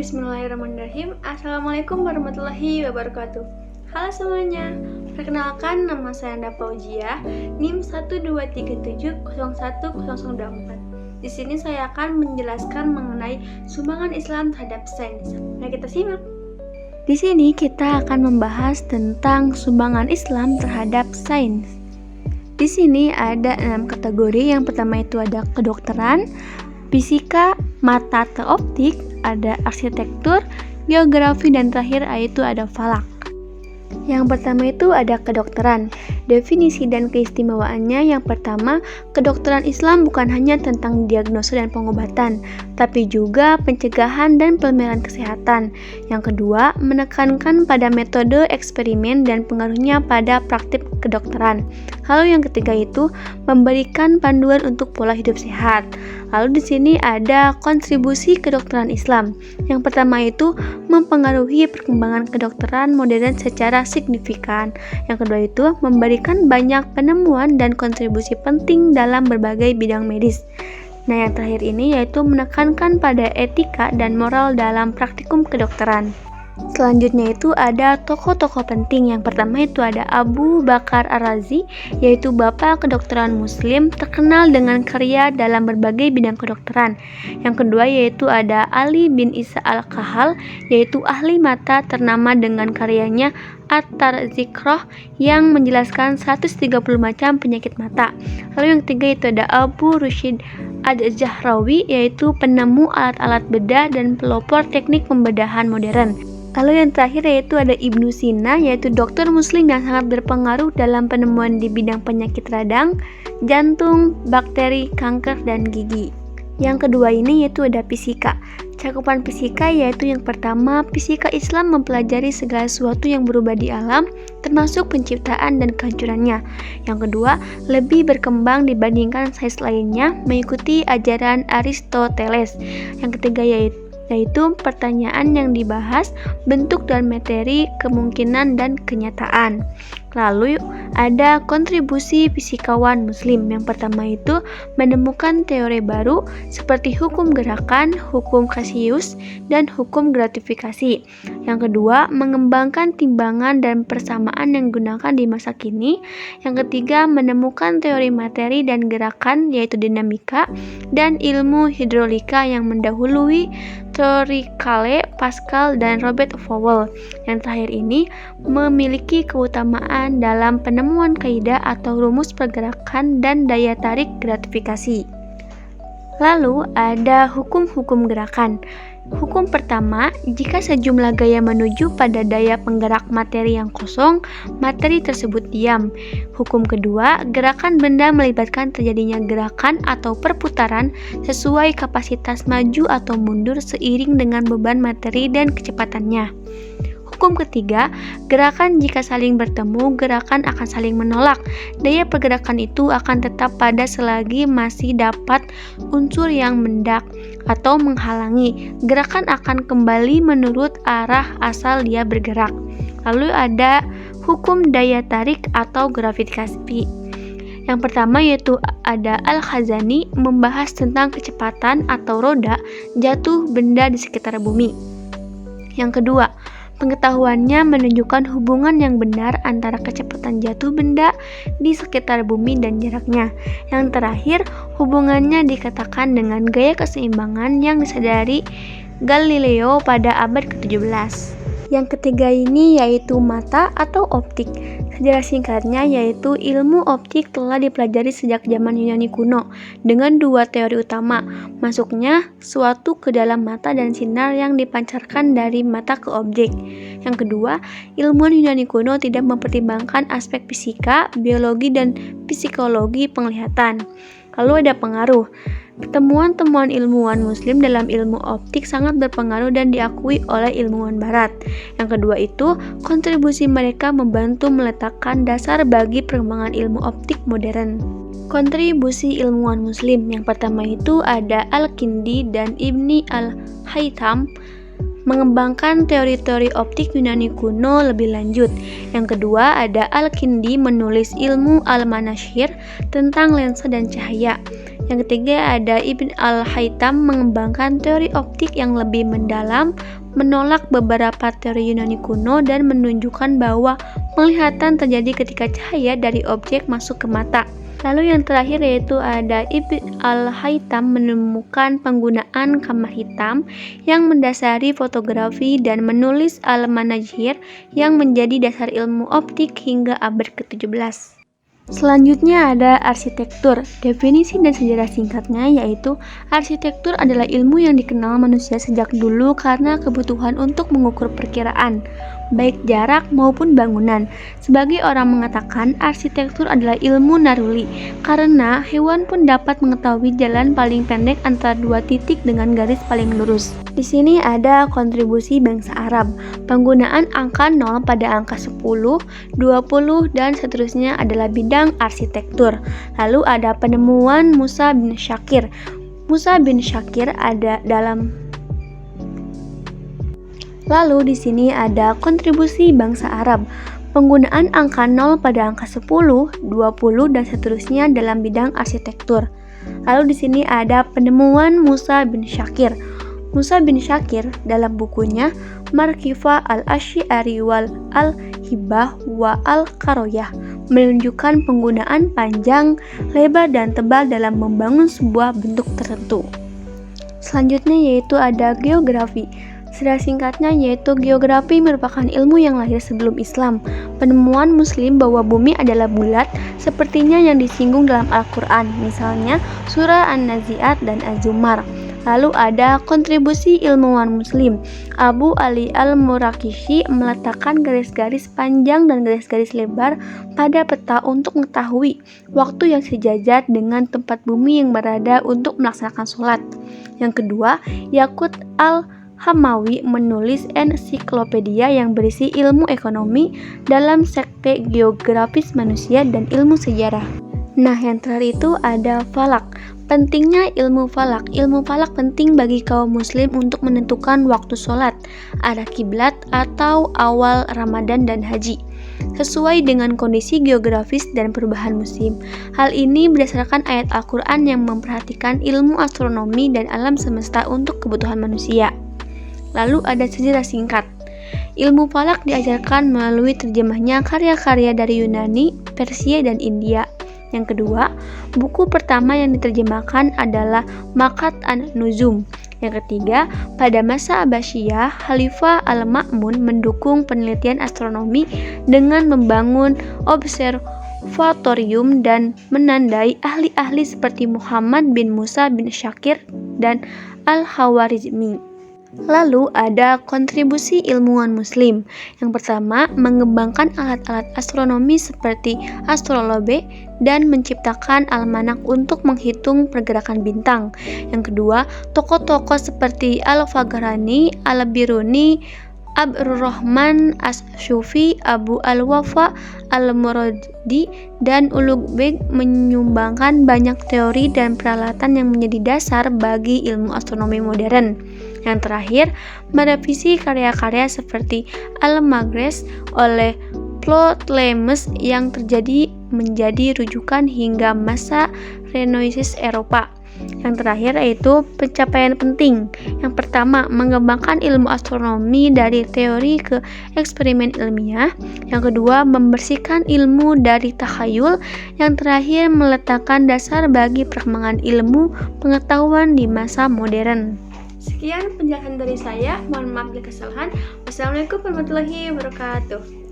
Bismillahirrahmanirrahim. Assalamualaikum warahmatullahi wabarakatuh. Halo semuanya, perkenalkan nama saya Anda Fauzia, NIM 12370101024. Di sini saya akan menjelaskan mengenai sumbangan Islam terhadap sains. Mari kita simak. Di sini kita akan membahas tentang sumbangan Islam terhadap sains. Di sini ada 6 kategori. Yang pertama itu ada kedokteran, fisika, mata atau optik, ada arsitektur, geografi, dan terakhir yaitu ada falak. Yang pertama itu ada kedokteran. Definisi dan keistimewaannya, yang pertama, kedokteran Islam bukan hanya tentang diagnosa dan pengobatan, tapi juga pencegahan dan pemeliharaan kesehatan. Yang kedua, menekankan pada metode eksperimen dan pengaruhnya pada praktik kedokteran. Lalu yang ketiga itu memberikan panduan untuk pola hidup sehat. Lalu di sini ada kontribusi kedokteran Islam. Yang pertama itu mempengaruhi perkembangan kedokteran modern secara signifikan. Yang kedua itu memberikan banyak penemuan dan kontribusi penting dalam berbagai bidang medis. Nah, yang terakhir ini yaitu menekankan pada etika dan moral dalam praktikum kedokteran. Selanjutnya itu ada tokoh-tokoh penting. Yang pertama itu ada Abu Bakar Ar-Razi, yaitu bapak kedokteran muslim terkenal dengan karya dalam berbagai bidang kedokteran. Yang kedua yaitu ada Ali bin Isa Al-Kahal, yaitu ahli mata ternama dengan karyanya At-Tarzikroh yang menjelaskan 130 macam penyakit mata. Lalu yang ketiga itu ada Abu Rushid Ad-Jahrawi, yaitu penemu alat-alat bedah dan pelopor teknik pembedahan modern. Lalu yang terakhir yaitu ada Ibnu Sina, yaitu dokter muslim yang sangat berpengaruh dalam penemuan di bidang penyakit radang, jantung, bakteri, kanker, dan gigi. Yang kedua ini yaitu ada fisika. Cakupan fisika yaitu yang pertama, fisika Islam mempelajari segala sesuatu yang berubah di alam, termasuk penciptaan dan kehancurannya. Yang kedua, lebih berkembang dibandingkan sains lainnya, mengikuti ajaran Aristoteles. Yang ketiga yaitu pertanyaan yang dibahas, bentuk dan materi, kemungkinan dan kenyataan. Lalu ada kontribusi fisikawan muslim. Yang pertama itu menemukan teori baru seperti hukum gerakan, hukum Clausius, dan hukum gratifikasi. Yang kedua, mengembangkan timbangan dan persamaan yang digunakan di masa kini. Yang ketiga, menemukan teori materi dan gerakan yaitu dinamika dan ilmu hidrolika yang mendahului teori Kale, Pascal, dan Robert Fowler. Yang terakhir ini memiliki keutamaan dalam penemuan kaidah atau rumus pergerakan dan daya tarik gratifikasi. Lalu ada hukum-hukum gerakan. Hukum pertama, jika sejumlah gaya menuju pada daya penggerak materi yang kosong, materi tersebut diam. Hukum kedua, gerakan benda melibatkan terjadinya gerakan atau perputaran sesuai kapasitas maju atau mundur seiring dengan beban materi dan kecepatannya. Hukum ketiga, gerakan jika saling bertemu, gerakan akan saling menolak. Daya pergerakan itu akan tetap pada selagi masih dapat unsur yang mendak atau menghalangi. Gerakan akan kembali menurut arah asal dia bergerak. Lalu ada hukum daya tarik atau gravitasi. Yang pertama yaitu ada Al-Khazani membahas tentang kecepatan atau roda jatuh benda di sekitar bumi. Yang kedua, pengetahuannya menunjukkan hubungan yang benar antara kecepatan jatuh benda di sekitar bumi dan jaraknya. Yang terakhir, hubungannya dikatakan dengan gaya keseimbangan yang disadari Galileo pada abad ke-17. Yang ketiga ini yaitu mata atau optik. Sejarah singkatnya yaitu ilmu optik telah dipelajari sejak zaman Yunani kuno dengan dua teori utama, masuknya suatu ke dalam mata dan sinar yang dipancarkan dari mata ke objek. Yang kedua, ilmuwan Yunani kuno tidak mempertimbangkan aspek fisika, biologi, dan psikologi penglihatan. Lalu ada pengaruh. Temuan-temuan ilmuwan muslim dalam ilmu optik sangat berpengaruh dan diakui oleh ilmuwan barat. Yang kedua itu, kontribusi mereka membantu meletakkan dasar bagi perkembangan ilmu optik modern. Kontribusi ilmuwan muslim yang pertama itu ada Al-Kindi dan Ibni Al-Haytham mengembangkan teori-teori optik Yunani kuno lebih lanjut. Yang kedua ada Al-Kindi menulis ilmu Al-Manashir tentang lensa dan cahaya. Yang ketiga ada Ibn Al-Haytham mengembangkan teori optik yang lebih mendalam menolak beberapa teori Yunani kuno dan menunjukkan bahwa penglihatan terjadi ketika cahaya dari objek masuk ke mata. Lalu yang terakhir yaitu ada Ibn al-Haytham menemukan penggunaan kamar hitam yang mendasari fotografi dan menulis Al-Manajir yang menjadi dasar ilmu optik hingga abad ke-17. Selanjutnya ada arsitektur. Definisi dan sejarah singkatnya yaitu arsitektur adalah ilmu yang dikenal manusia sejak dulu karena kebutuhan untuk mengukur perkiraan, baik jarak maupun bangunan. Sebagai orang mengatakan arsitektur adalah ilmu naruli karena hewan pun dapat mengetahui jalan paling pendek antara dua titik dengan garis paling lurus. Di sini ada kontribusi bangsa Arab. Penggunaan angka 0 pada angka 10, 20 dan seterusnya adalah bidang arsitektur. Lalu ada penemuan Musa bin Syakir. Musa bin Syakir ada dalam Lalu di sini ada kontribusi bangsa Arab. Penggunaan angka 0 pada angka 10, 20 dan seterusnya dalam bidang arsitektur. Lalu di sini ada penemuan Musa bin Syakir. Musa bin Syakir dalam bukunya Markifah al-Asy'ari wal al-Hibah wa al-Qaroyah menunjukkan penggunaan panjang, lebar dan tebal dalam membangun sebuah bentuk tertentu. Selanjutnya yaitu ada geografi. Secara singkatnya yaitu geografi merupakan ilmu yang lahir sebelum Islam. Penemuan Muslim bahwa bumi adalah bulat sepertinya yang disinggung dalam Al-Quran, misalnya surah An-Nazi'at dan Az-Zumar. Lalu ada kontribusi ilmuwan Muslim. Abu Ali al-Muraqishi meletakkan garis-garis panjang dan garis-garis lebar pada peta untuk mengetahui waktu yang sejajar dengan tempat bumi yang berada untuk melaksanakan sholat. Yang kedua, Yakut al-Hamawi menulis ensiklopedia yang berisi ilmu ekonomi dalam sekte geografis manusia dan ilmu sejarah. Nah, yang terakhir itu ada falak. Pentingnya ilmu falak. Ilmu falak penting bagi kaum muslim untuk menentukan waktu sholat, arah kiblat, atau awal Ramadan dan haji, sesuai dengan kondisi geografis dan perubahan musim. Hal ini berdasarkan ayat Al-Quran yang memperhatikan ilmu astronomi dan alam semesta untuk kebutuhan manusia. Lalu ada sejarah singkat. Ilmu falak diajarkan melalui terjemahnya karya-karya dari Yunani, Persia, dan India. Yang kedua, buku pertama yang diterjemahkan adalah Makat an-Nuzum. Yang ketiga, pada masa Abbasiyah, Khalifah Al-Ma'mun mendukung penelitian astronomi dengan membangun observatorium dan menandai ahli-ahli seperti Muhammad bin Musa bin Syakir dan Al-Khawarizmi. Lalu ada kontribusi ilmuwan muslim. Yang pertama, mengembangkan alat-alat astronomi seperti astrolabe dan menciptakan almanak untuk menghitung pergerakan bintang. Yang kedua, tokoh-tokoh seperti Al-Fagarani, Al-Biruni, Abdurrahman As-Syufi, Abu Al-Wafa Al-Muradi, dan Ulugbeg menyumbangkan banyak teori dan peralatan yang menjadi dasar bagi ilmu astronomi modern. Yang terakhir, merevisi karya-karya seperti Al-Maghrez oleh Ptolemeus yang terjadi menjadi rujukan hingga masa Renaissance Eropa. Yang terakhir yaitu pencapaian penting. Yang pertama, mengembangkan ilmu astronomi dari teori ke eksperimen ilmiah. Yang kedua, membersihkan ilmu dari takhayul. Yang terakhir, meletakkan dasar bagi perkembangan ilmu pengetahuan di masa modern. Sekian penjelasan dari saya. Mohon maaf jika kesalahan. Wassalamualaikum warahmatullahi wabarakatuh.